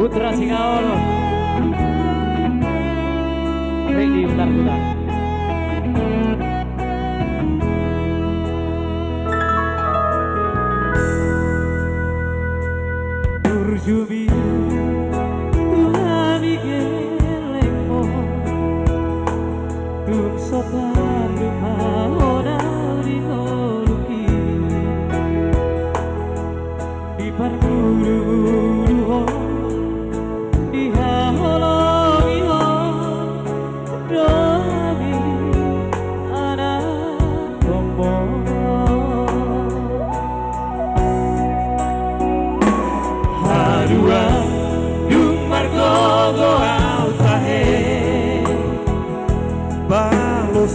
Putra Singaor Regi Utar-Utar Turjubi Tuhani gelengmo Tum sotar lumahona rinoluki Di parmuru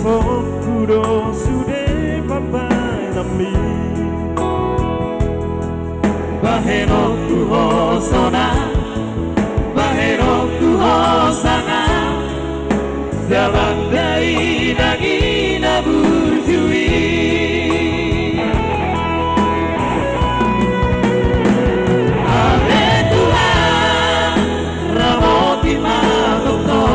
Kuro sude papai nami Baheno kuhosona Baheno kuhosana Dalam dari dagina burjui Ave Tuhan Ramoti Magoto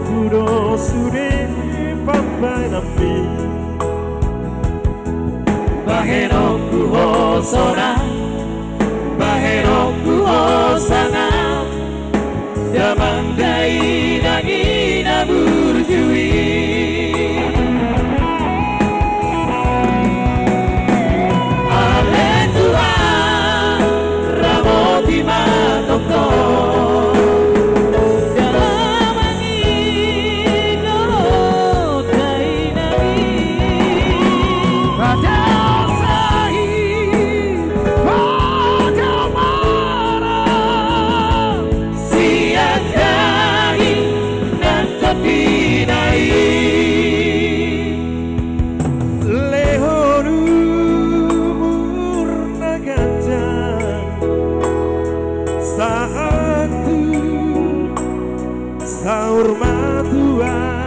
Kuro sude papai nami Baheno kuhosona Baheno kuhosana Damandai dagina burjui Ale Tuhan Ramoti Matokto Sahatu Saur matua